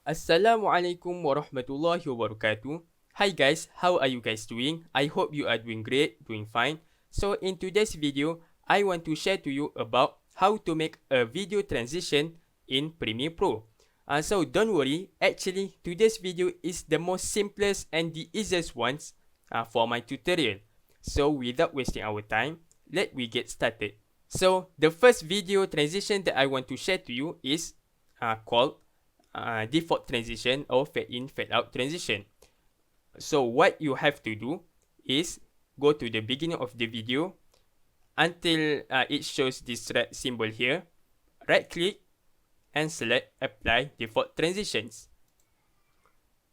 Assalamualaikum warahmatullahi wabarakatuh. Hi guys, how are you guys doing? I hope you are doing great, doing fine. So in today's video, I want to share to you about how to make a video transition in Premiere Pro. So don't worry, actually today's video is the most simplest and the easiest ones for my tutorial. So without wasting our time, let we get started. So the first video transition that I want to share to you is called default transition or fade in fade out transition. So what you have to do is go to the beginning of the video until it shows this red symbol here, right click and select apply default transitions.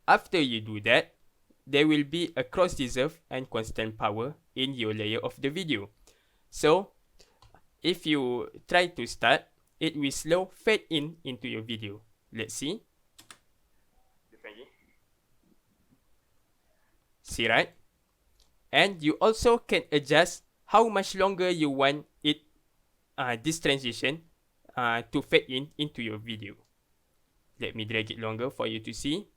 After you do that, there will be a cross dissolve and constant power in your layer of the video. So if you try to start, it will slow fade in into your video. Let's see. See, right? And you also can adjust how much longer you want it, this transition to fade in into your video. Let me drag it longer for you to see.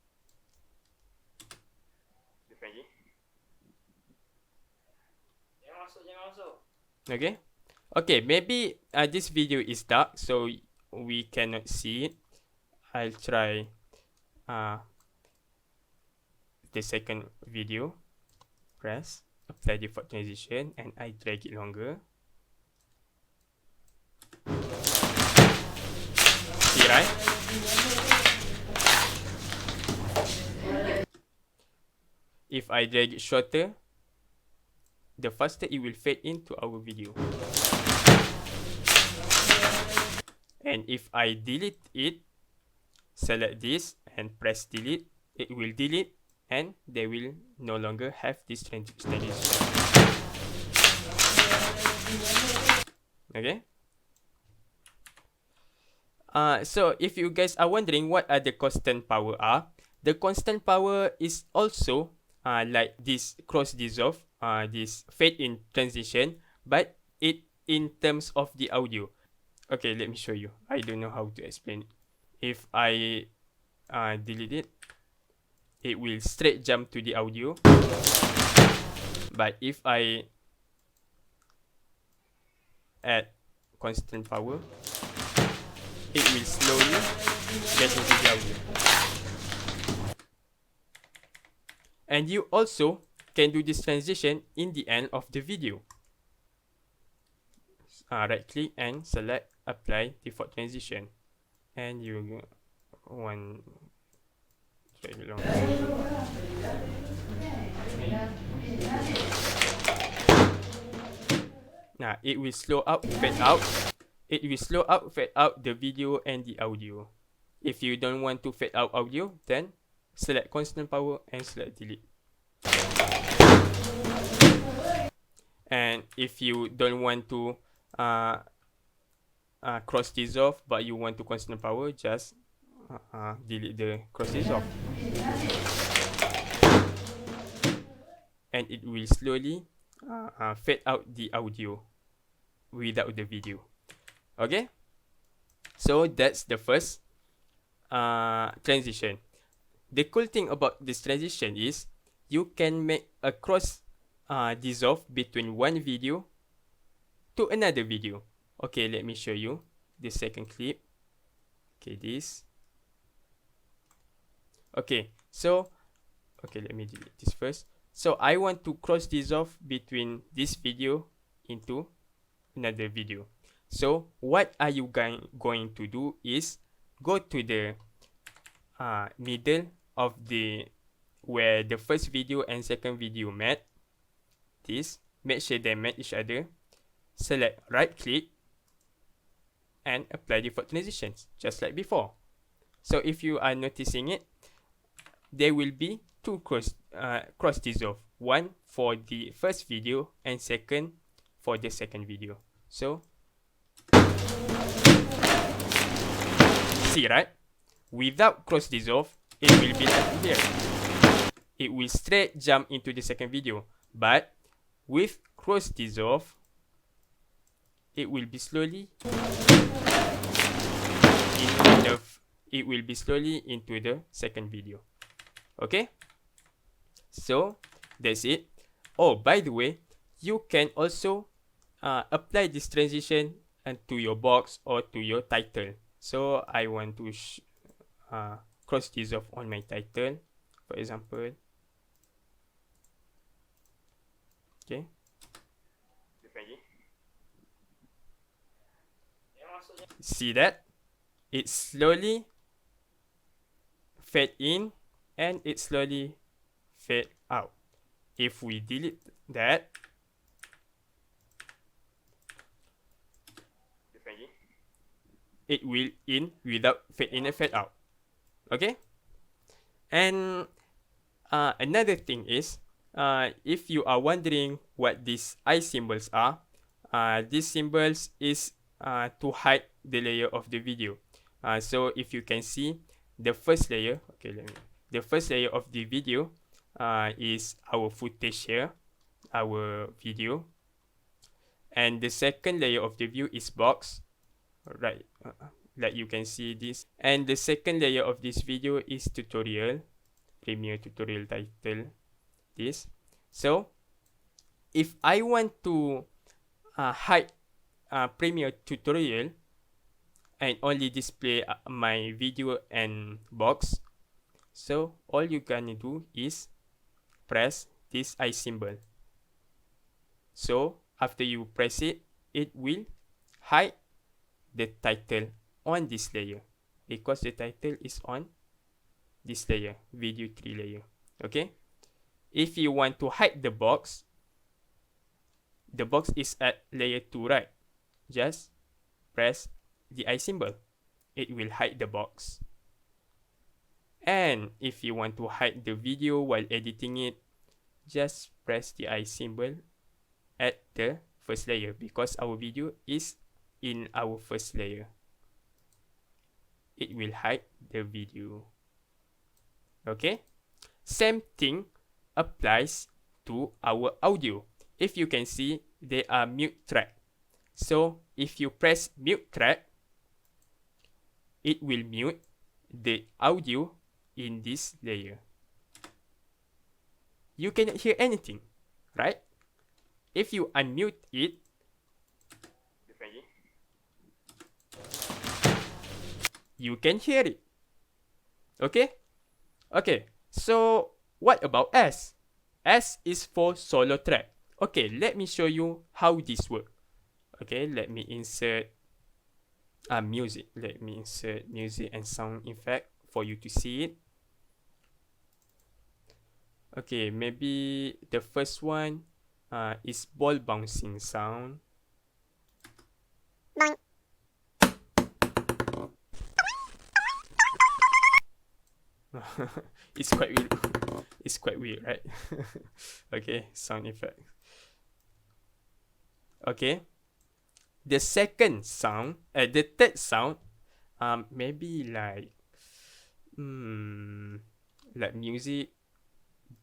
Okay. Okay, maybe this video is dark, so we cannot see it. I'll try the second video. Press apply default transition and I drag it longer. See, right? If I drag it shorter, the faster it will fade into our video. And if I delete it, select this and press delete, it will delete and they will no longer have this transition. Okay. So if you guys are wondering what are the constant power are, the constant power is also like this cross dissolve, this fade in transition, but it in terms of the audio. Okay, let me show you. I don't know how to explain it. If I delete it, it will straight jump to the audio. But if I add constant power, it will slowly get into the audio. And you also can do this transition in the end of the video. Right click and select apply default transition, and you want long. Now it will slow up, fade out. It will slow up, fade out the video and the audio. If you don't want to fade out audio, then select constant power and select delete. And if you don't want to cross dissolve but you want to constant power, just delete the cross dissolve. And it will slowly fade out the audio without the video. Okay, so that's the first transition. The cool thing about this transition is you can make a cross dissolve between one video to another video. Okay, let me show you the second clip. Okay, this. Okay, so okay, let me delete this first. So I want to cross dissolve between this video into another video. So what are you going to do is go to the middle of the where the first video and second video met. This, make sure they met each other. Select right click and apply default transitions just like before. So if you are noticing it, there will be two cross dissolve, one for the first video and second for the second video. So see, right? Without cross dissolve, it will be like here. It will straight jump into the second video, but with cross dissolve, it will be slowly it will be slowly into the second video. Okay, so that's it. Oh, by the way, you can also apply this transition to your box or to your title. So I want to cross this off on my title, for example. Okay, see that it slowly fade in and it slowly fade out. If we delete that, it will in without fade in and fade out. Okay, and another thing is, if you are wondering what these eye symbols are, these symbols is to hide the layer of the video. So if you can see the first layer, okay, the first layer of the video is our footage here, our video, and the second layer of the view is box, right? Like you can see this, and the second layer of this video is tutorial, Premiere tutorial title, this. So if I want to hide Premiere tutorial and only display my video and box, so all you gonna do is press this eye symbol. So after you press it, it will hide the title on this layer, because the title is on this layer, video 3 layer. Okay, if you want to hide the box is at layer 2, right? Just press the eye symbol, it will hide the box. And if you want to hide the video while editing it, just press the eye symbol at the first layer, because our video is in our first layer. It will hide the video. Okay, same thing applies to our audio. If you can see, they are mute track. So if you press mute track, it will mute the audio in this layer. You cannot hear anything, right? If you unmute it, you can hear it. Okay? Okay, so what about S? S is for solo track. Okay, let me show you how this works. Okay, let me insert music. Let me insert music and sound effect for you to see it. Okay, maybe the first one is ball bouncing sound. Boing. It's quite weird. It's quite weird, right? Okay, sound effect. Okay, the second sound, the third sound, maybe like music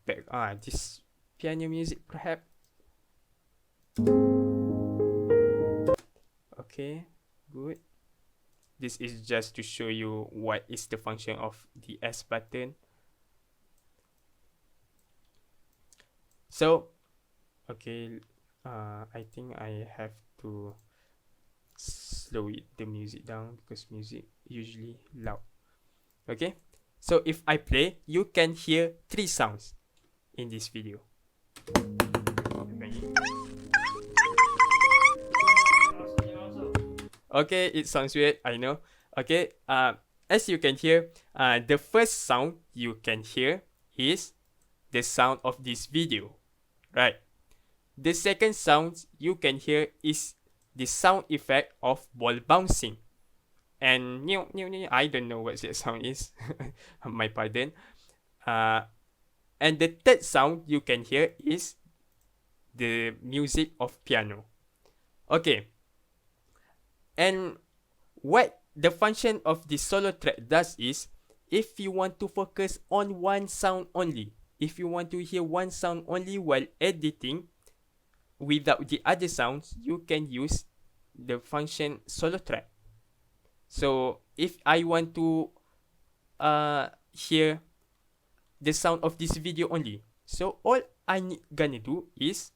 back. This piano music, perhaps. Okay, good. This is just to show you what is the function of the S button. So, okay, I think I have to slow the music down because music usually loud. Okay, so if I play, you can hear 3 sounds in this video. Okay, it sounds weird, I know. Okay, as you can hear, the first sound you can hear is the sound of this video, right? The second sound you can hear is the sound effect of ball bouncing. And I don't know what that sound is. My pardon. And the third sound you can hear is the music of piano. Okay. And what the function of the solo track does is, if you want to focus on one sound only, if you want to hear one sound only while editing without the other sounds, you can use the function solo track. So if I want to hear the sound of this video only. So all gonna do is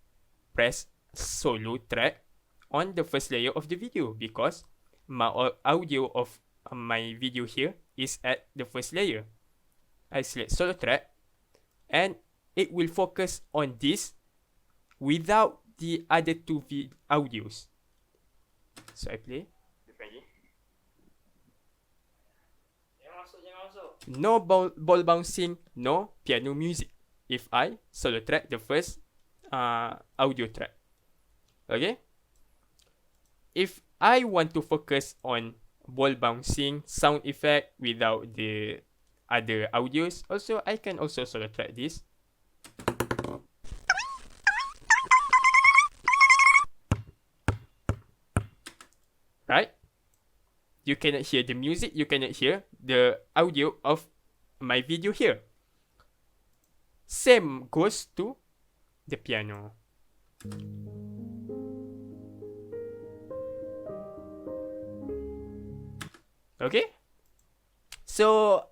press solo track on the first layer of the video, because my audio of my video here is at the first layer. I select solo track and it will focus on this without the other two audios. So I play. No ball bouncing, no piano music. If I solo track the first audio track. Okay? If I want to focus on ball bouncing sound effect without the other audios, also I can also solo track this. Right? You cannot hear the music, you cannot hear the audio of my video here. Same goes to the piano. Okay? So,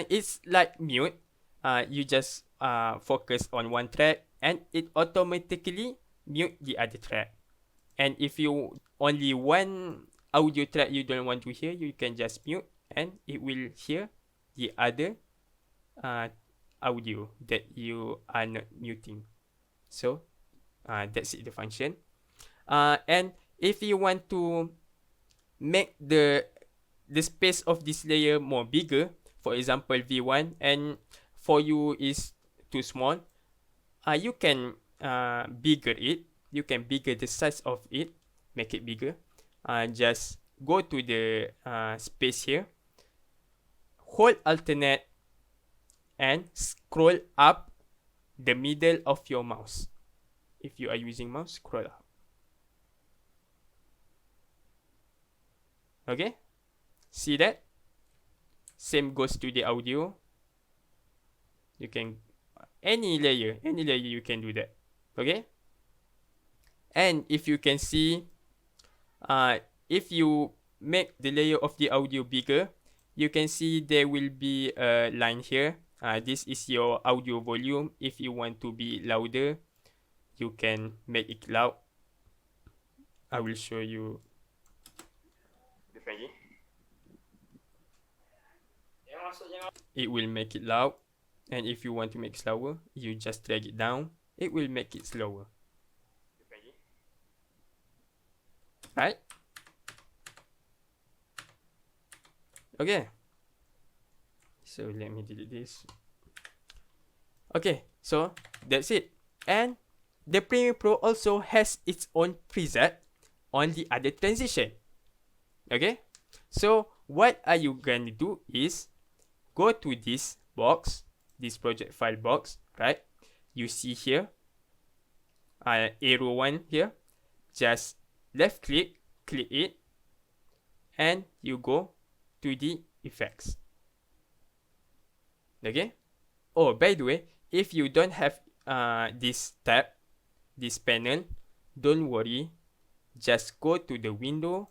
it's like mute. You just focus on one track and it automatically mute the other track. And if you only one audio track you don't want to hear, you can just mute and it will hear the other audio that you are not muting. So, that's it, the function. And if you want to make the space of this layer more bigger, for example V1, and for you is too small, you can bigger it. You can bigger the size of it, make it bigger. Just go to the space here, hold alternate and scroll up the middle of your mouse. If you are using mouse, scroll up. Okay? See that? Same goes to the audio. You can, any layer you can do that. Okay? And if you can see, if you make the layer of the audio bigger, you can see there will be a line here. This is your audio volume. If you want to be louder, you can make it loud. I will show you. It will make it loud. And if you want to make it slower, you just drag it down. It will make it slower. Right? Okay. So let me delete this. Okay, so that's it. And the Premiere Pro also has its own preset on the other transition. Okay? So what are you gonna do is go to this box, this project file box, right? You see here, arrow 1 here. Just left click, click it, and you go to the effects. Okay? Oh, by the way, if you don't have this tab, this panel, don't worry. Just go to the window,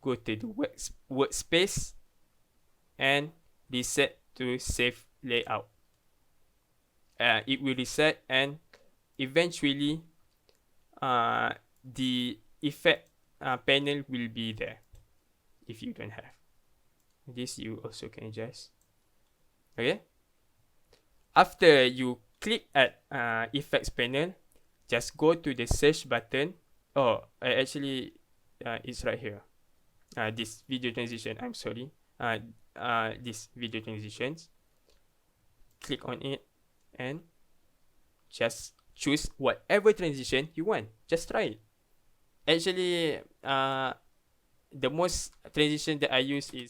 go to the workspace, and reset to save layout. It will reset, and eventually the effect panel will be there. If you don't have this, you also can adjust. Okay? After you click at effects panel, just go to the search button. Oh, actually it's right here. This video transition, I'm sorry. This video transitions. Click on it and just choose whatever transition you want. Just try it. Actually, the most transition that I use is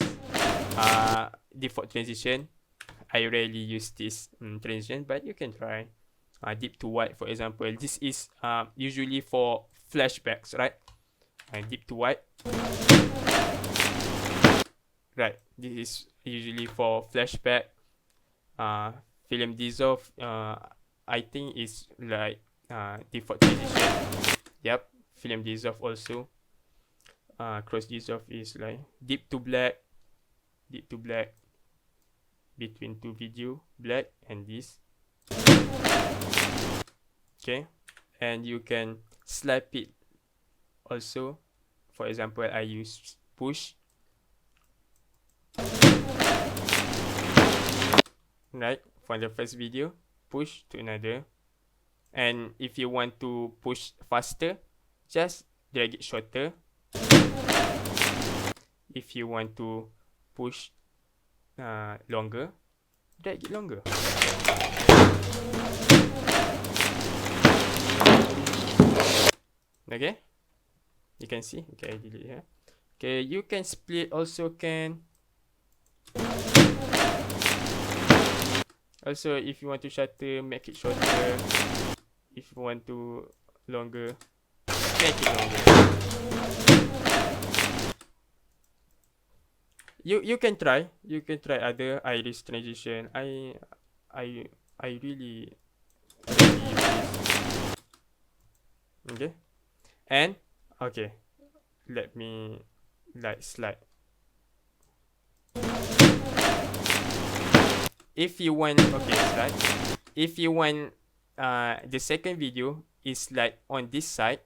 default transition. I rarely use this transition, but you can try. Deep to white, for example. This is usually for flashbacks, right? Deep to white. Right. This is usually for flashback. Film dissolve. I think it's like default transition. Yep. Film dissolve also. Cross dissolve is like deep to black. Deep to black. between two video, black and this. Okay, and you can slap it also. For example, I use push, right, from the first video, push to another. And if you want to push faster, just drag it shorter. If you want to push longer, drag it longer. Okay, you can see. Okay, I delete here. Okay, you can split also can. Also, if you want to shorter, make it shorter. If you want to longer, make it longer. You can try. You can try other iris transition. I really use this. Okay. And okay, let me like slide. If you want, okay, slide. If you want the second video is like on this side,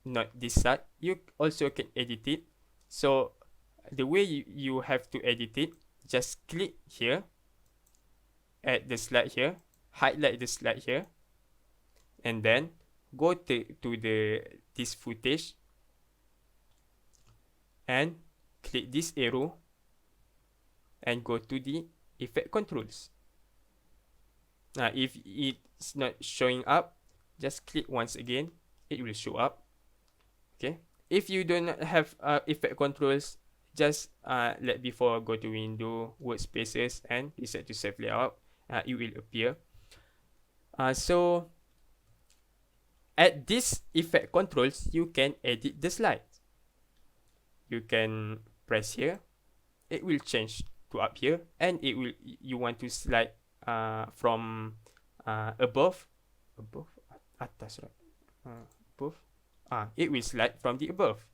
not this side, you also can edit it. So the way you have to edit it, just click here at the slide here, highlight the slide here, and then go to this footage and click this arrow and go to the effect controls. Now if it's not showing up, just click once again, it will show up. Okay, if you do not have effect controls, just let before go to window, workspaces, and reset to save layout. It will appear. So at this effect controls, you can edit the slides. You can press here, it will change to up here, and it will, you want to slide from above atas, right? Above, it will slide from the above,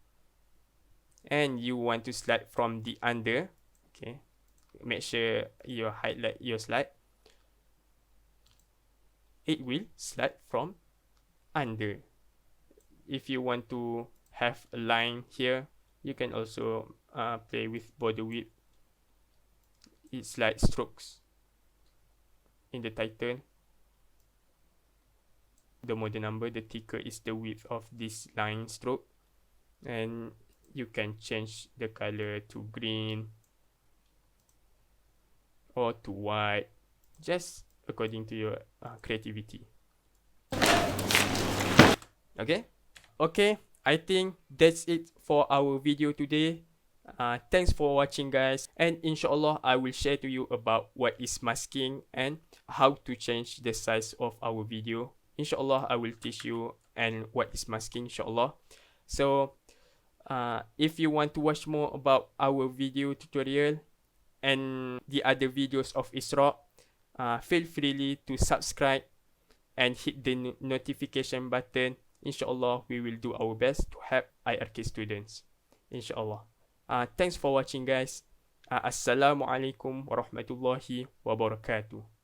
and you want to slide from the under. Okay, make sure you highlight your slide, it will slide from under. If you want to have a line here, you can also play with border width. It's like strokes in the title. The more the number, the thicker is the width of this line stroke. And you can change the color to green or to white, just according to your creativity. Okay, I think that's it for our video today. Thanks for watching, guys, and inshallah I will share to you about what is masking and how to change the size of our video. Inshallah I will teach you and what is masking, inshallah. So if you want to watch more about our video tutorial and the other videos of ISRAK, feel free to subscribe and hit the notification button. Inshallah we will do our best to help IRK students, inshallah. Thanks for watching, guys. Assalamualaikum warahmatullahi wabarakatuh.